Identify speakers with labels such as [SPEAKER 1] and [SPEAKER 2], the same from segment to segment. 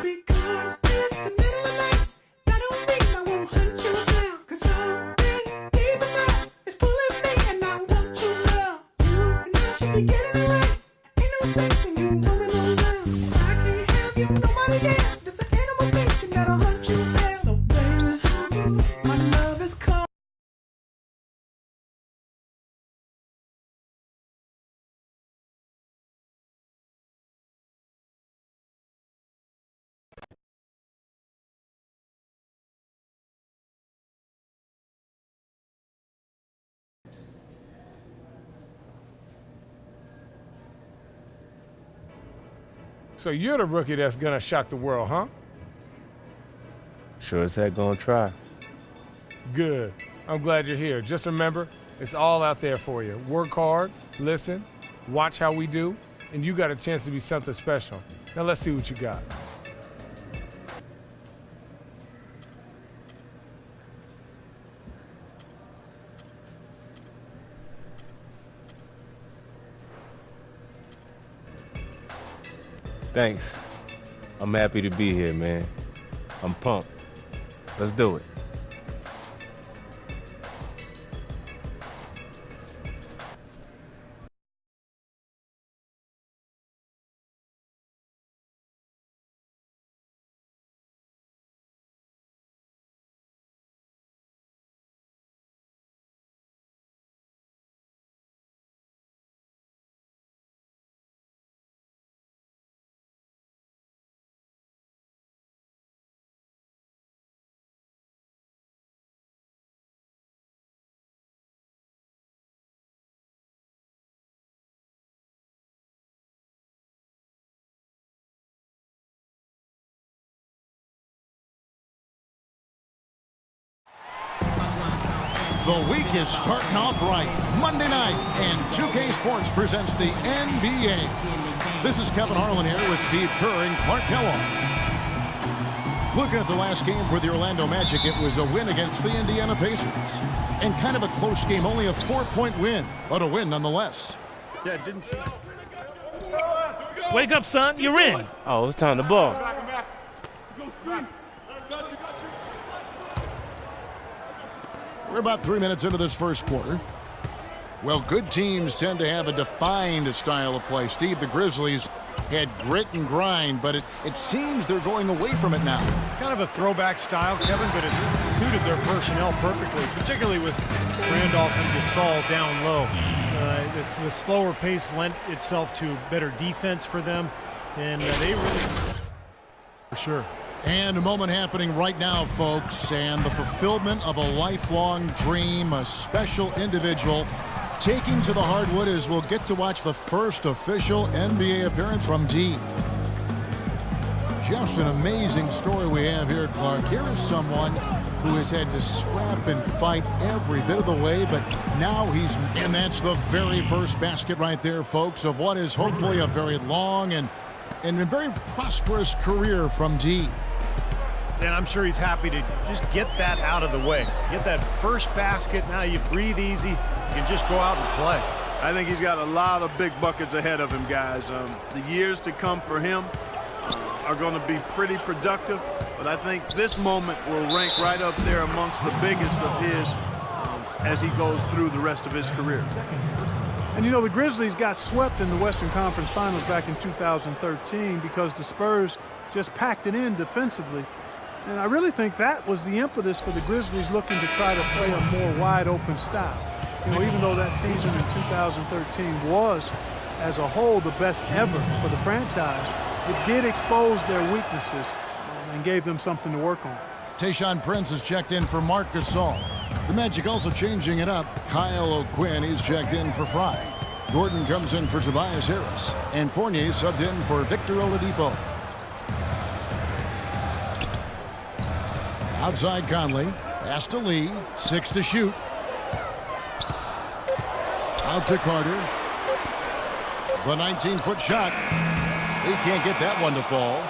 [SPEAKER 1] Because it's the middle of the night, that don't mean I won't hunt you down. 'Cause something deep inside is pulling me, and I want you now. You and I should be getting it right. Ain't no sense in you rolling around. If I can't have you, nobody can. There's an animal speaking that'll hunt you down. So baby, my love is cold.
[SPEAKER 2] So you're the rookie that's gonna shock the world, huh?
[SPEAKER 3] Sure as heck gonna try.
[SPEAKER 2] Good. I'm glad you're here. Just remember, it's all out there for you. Work hard, listen, watch how we do, and you got a chance to be something special. Now let's see what you got.
[SPEAKER 3] Thanks. I'm happy to be here, man. I'm pumped. Let's do it.
[SPEAKER 4] The week is starting off right. Monday night, and 2K Sports presents the NBA. This is Kevin Harlan here with Steve Kerr and Clark Kellogg. Looking at the last game for the Orlando Magic, it was a win against the Indiana Pacers. And kind of a close game, only a 4-point win, but a win nonetheless.
[SPEAKER 5] Yeah, it didn't see.
[SPEAKER 6] Wake up, son. You're in.
[SPEAKER 3] Oh, it's time to ball.
[SPEAKER 4] We're about 3 minutes into this first quarter. Well, good teams tend to have a defined style of play. Steve, the Grizzlies had grit and grind, but it seems they're going away from it now.
[SPEAKER 5] Kind of a throwback style, Kevin, but it suited their personnel perfectly, particularly with Randolph and Gasol down low. The slower pace lent itself to better defense for them, and they really, for sure.
[SPEAKER 4] And a moment happening right now, folks, and the fulfillment of a lifelong dream, a special individual taking to the hardwood as we'll get to watch the first official NBA appearance from D. Just an amazing story we have here, Clark. Here is someone who has had to scrap and fight every bit of the way, but now he's, and that's the very first basket right there, folks, of what is hopefully a very long and a very prosperous career from D.
[SPEAKER 5] And I'm sure he's happy to just get that out of the way. Get that first basket. Now you breathe easy. You can just go out and play.
[SPEAKER 7] I think he's got a lot of big buckets ahead of him, guys. The years to come for him are going to be pretty productive, but I think this moment will rank right up there amongst the biggest of his as he goes through the rest of his career.
[SPEAKER 8] And, you know, the Grizzlies got swept in the Western Conference Finals back in 2013 because the Spurs just packed it in defensively. And I really think that was the impetus for the Grizzlies looking to try to play a more wide-open style. You know, even though that season in 2013 was, as a whole, the best ever for the franchise, it did expose their weaknesses and gave them something to work on.
[SPEAKER 4] Tayshaun Prince has checked in for Marc Gasol. The Magic also changing it up. Kyle O'Quinn, he's checked in for Fry. Gordon comes in for Tobias Harris. And Fournier subbed in for Victor Oladipo. Outside Conley, pass to Lee, 6 to shoot. Out to Carter. The 19-foot shot. He can't get that one to fall.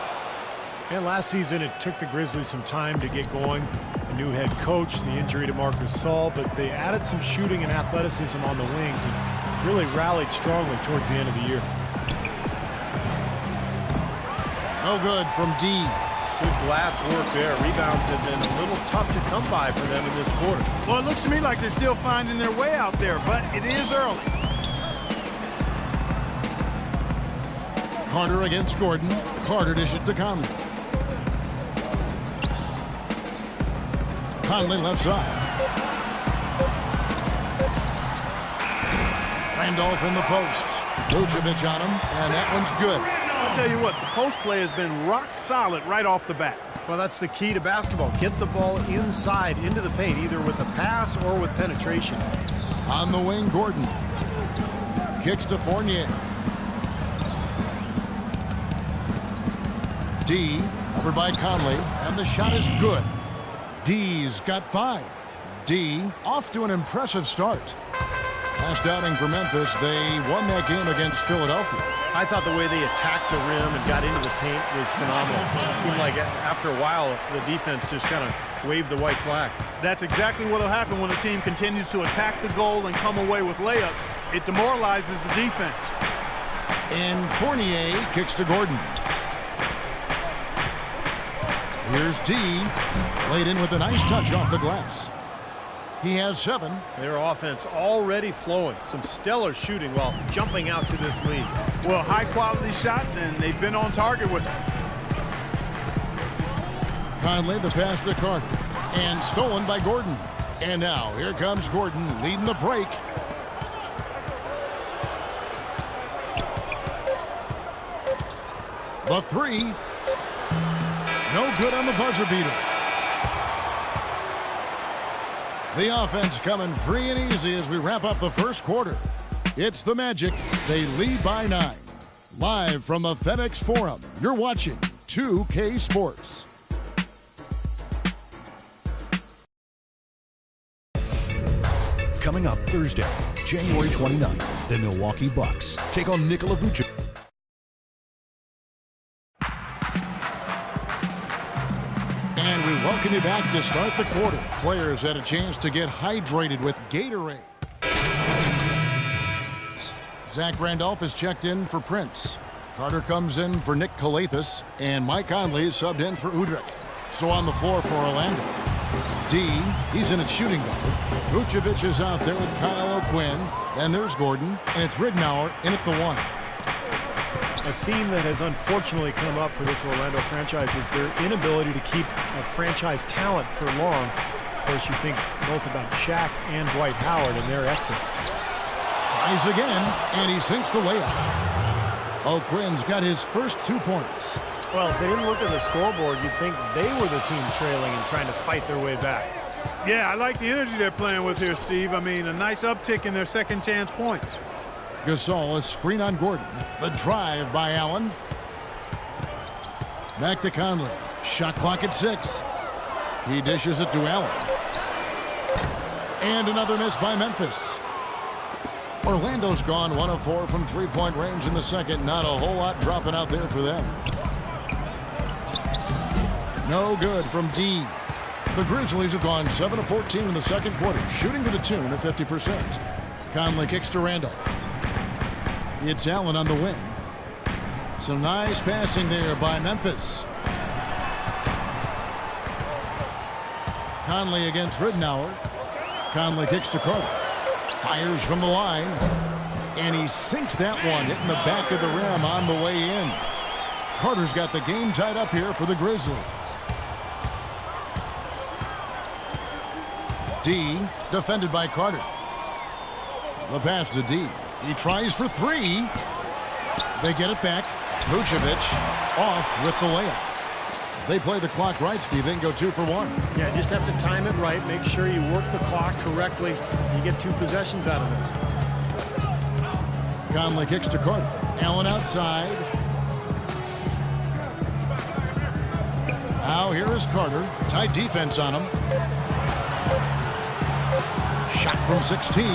[SPEAKER 5] And last season, it took the Grizzlies some time to get going. A new head coach, the injury to Marc Gasol, but they added some shooting and athleticism on the wings and really rallied strongly towards the end of the year.
[SPEAKER 4] No good from D.
[SPEAKER 5] Good glass work there. Rebounds have been a little tough to come by for them in this quarter.
[SPEAKER 7] Well, it looks to me like they're still finding their way out there, but it is early.
[SPEAKER 4] Carter against Gordon. Carter dishes it to Conley. Conley left side. Randolph in the posts. Vucevic on him, and that one's good.
[SPEAKER 7] I'll tell you what, the post play has been rock solid right off the bat.
[SPEAKER 5] Well, that's the key to basketball. Get the ball inside into the paint, either with a pass or with penetration.
[SPEAKER 4] On the wing, Gordon. Kicks to Fournier. D over by Conley, and the shot is good. D's got 5. D off to an impressive start. Last outing for Memphis, they won that game against Philadelphia.
[SPEAKER 5] I thought the way they attacked the rim and got into the paint was phenomenal. It seemed like after a while, the defense just kind of waved the white flag.
[SPEAKER 7] That's exactly what will happen when a team continues to attack the goal and come away with layups. It demoralizes the defense.
[SPEAKER 4] And Fournier kicks to Gordon. Here's D, laid in with a nice touch off the glass. He has 7.
[SPEAKER 5] Their offense already flowing. Some stellar shooting while jumping out to this lead.
[SPEAKER 7] Well, high-quality shots, and they've been on target with them.
[SPEAKER 4] Conley, the pass to Carter, and stolen by Gordon. And now, here comes Gordon, leading the break. The 3. No good on the buzzer beater. The offense coming free and easy as we wrap up the first quarter. It's the Magic. They lead by 9. Live from the FedEx Forum, you're watching 2K Sports.
[SPEAKER 6] Coming up Thursday, January 29th, the Milwaukee Bucks take on Nikola Vucevic.
[SPEAKER 4] And we welcome you back to start the quarter. Players had a chance to get hydrated with Gatorade. Zach Randolph is checked in for Prince. Carter comes in for Nick Calathis, and Mike Conley is subbed in for Udrih. So on the floor for Orlando. D, he's in at shooting guard. Vucevic is out there with Kyle O'Quinn. Then there's Gordon, and it's Ridnour in at the 1.
[SPEAKER 5] A theme that has unfortunately come up for this Orlando franchise is their inability to keep a franchise talent for long. Of course, you think both about Shaq and Dwight Howard and their exits.
[SPEAKER 4] Tries again, and he sinks the layup. O'Quinn's got his first 2 points.
[SPEAKER 5] Well, if they didn't look at the scoreboard, you'd think they were the team trailing and trying to fight their way back.
[SPEAKER 7] Yeah, I like the energy they're playing with here, Steve. I mean, a nice uptick in their second chance points.
[SPEAKER 4] Gasol, a screen on Gordon. The drive by Allen. Back to Conley. Shot clock at 6. He dishes it to Allen. And another miss by Memphis. Orlando's gone 1 of 4 from three-point range in the second. Not a whole lot dropping out there for them. No good from D. The Grizzlies have gone 7 of 14 in the second quarter, shooting to the tune of 50%. Conley kicks to Randolph. It's Allen on the wing. Some nice passing there by Memphis. Conley against Ridnour. Conley kicks to Carter. Fires from the line. And he sinks that one, hitting the back of the rim on the way in. Carter's got the game tied up here for the Grizzlies. D, defended by Carter. The pass to D. He tries for 3. They get it back. Vucevic off with the layup. They play the clock right, Steve. They can go 2 for 1.
[SPEAKER 5] Yeah, just have to time it right. Make sure you work the clock correctly. You get 2 possessions out of this.
[SPEAKER 4] Conley kicks to Carter. Allen outside. Now here is Carter. Tight defense on him. Shot from 16.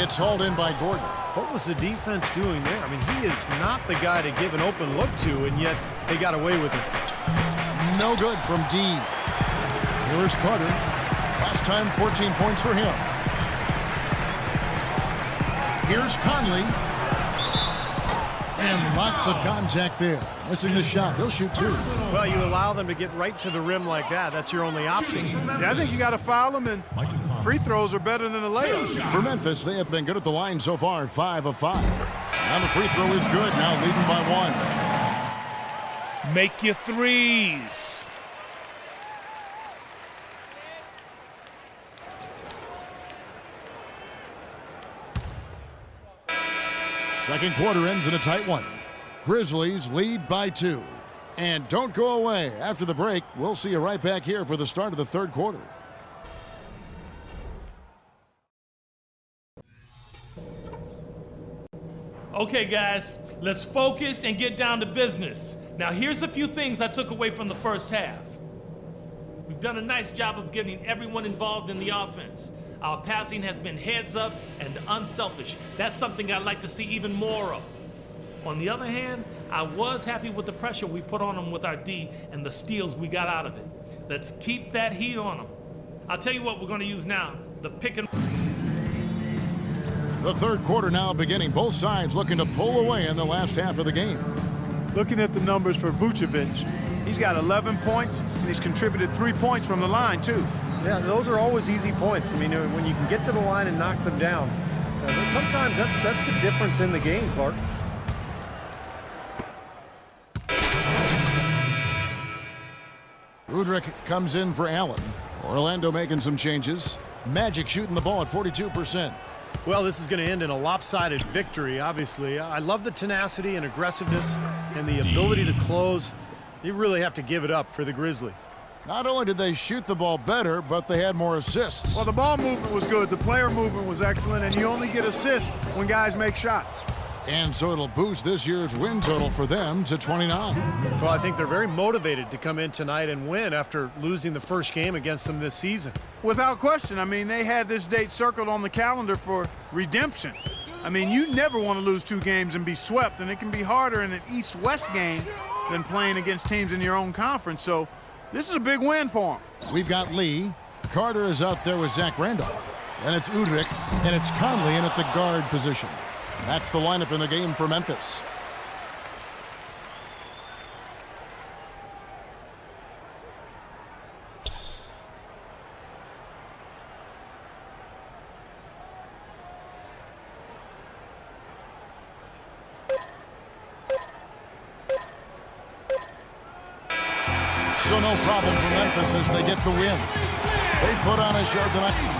[SPEAKER 4] It's hauled in by Gordon.
[SPEAKER 5] What was the defense doing there? I mean, he is not the guy to give an open look to, and yet they got away with it.
[SPEAKER 4] No good from D. Here's Carter. Last time, 14 points for him. Here's Conley. And Lots of contact there. Missing the shot. He'll shoot 2.
[SPEAKER 5] Well, you allow them to get right to the rim like that. That's your only option.
[SPEAKER 8] Yeah, I think you got to foul them, and free throws are better than the layups.
[SPEAKER 4] For Memphis, they have been good at the line so far, 5 of 5. Now the free throw is good, now leading by 1.
[SPEAKER 2] Make your threes.
[SPEAKER 4] Second quarter ends in a tight one. Grizzlies lead by 2. And don't go away. After the break, we'll see you right back here for the start of the third quarter.
[SPEAKER 9] Okay, guys, let's focus and get down to business. Now, here's a few things I took away from the first half. We've done a nice job of getting everyone involved in the offense. Our passing has been heads up and unselfish. That's something I'd like to see even more of. On the other hand, I was happy with the pressure we put on them with our D and the steals we got out of it. Let's keep that heat on them. I'll tell you what we're going to use now, the pick and...
[SPEAKER 4] The third quarter now beginning. Both sides looking to pull away in the last half of the game.
[SPEAKER 8] Looking at the numbers for Vucevic, he's got 11 points, and he's contributed 3 points from the line, too.
[SPEAKER 5] Yeah, those are always easy points. I mean, when you can get to the line and knock them down, sometimes that's the difference in the game, Clark.
[SPEAKER 4] Udrich comes in for Allen. Orlando making some changes. Magic shooting the ball at 42%.
[SPEAKER 5] Well, this is going to end in a lopsided victory, obviously. I love the tenacity and aggressiveness and the ability to close. You really have to give it up for the Grizzlies.
[SPEAKER 4] Not only did they shoot the ball better, but they had more assists.
[SPEAKER 8] Well, the ball movement was good. The player movement was excellent, and you only get assists when guys make shots.
[SPEAKER 4] And so it'll boost this year's win total for them to 29.
[SPEAKER 5] Well, I think they're very motivated to come in tonight and win after losing the first game against them this season.
[SPEAKER 8] Without question. I mean, they had this date circled on the calendar for redemption. I mean, you never want to lose 2 games and be swept, and it can be harder in an East-West game than playing against teams in your own conference. So this is a big win for them.
[SPEAKER 4] We've got Lee. Carter is out there with Zach Randolph. And it's Udrich, and it's Conley in at the guard position. That's the lineup in the game for Memphis. So no problem for Memphis as they get the win. They put on a show tonight.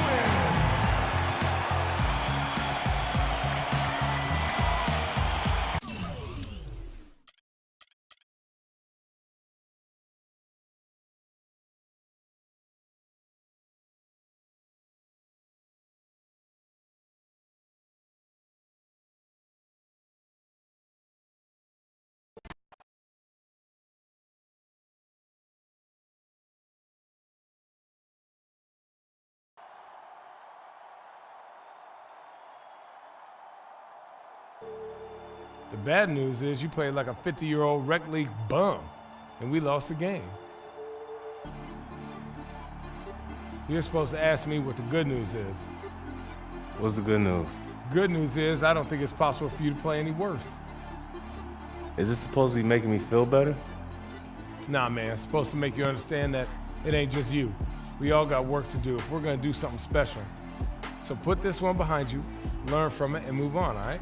[SPEAKER 2] The bad news is you played like a 50-year-old rec league bum, and we lost the game. You're supposed to ask me what the good news is.
[SPEAKER 3] What's the good news?
[SPEAKER 2] Good news is I don't think it's possible for you to play any worse.
[SPEAKER 3] Is this supposed to be making me feel better?
[SPEAKER 2] Nah, man, it's supposed to make you understand that it ain't just you. We all got work to do if we're gonna do something special. So put this one behind you, learn from it, and move on, all right?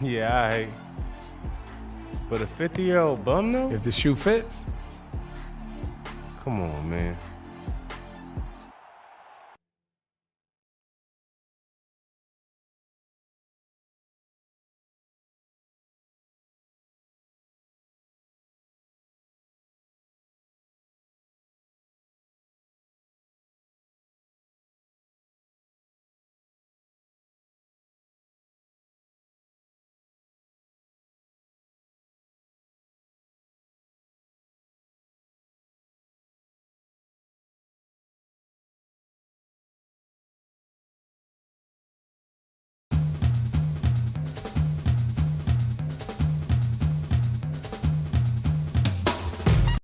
[SPEAKER 3] Yeah, all right. But a 50-year-old bum, though?
[SPEAKER 2] If the shoe fits.
[SPEAKER 3] Come on, man.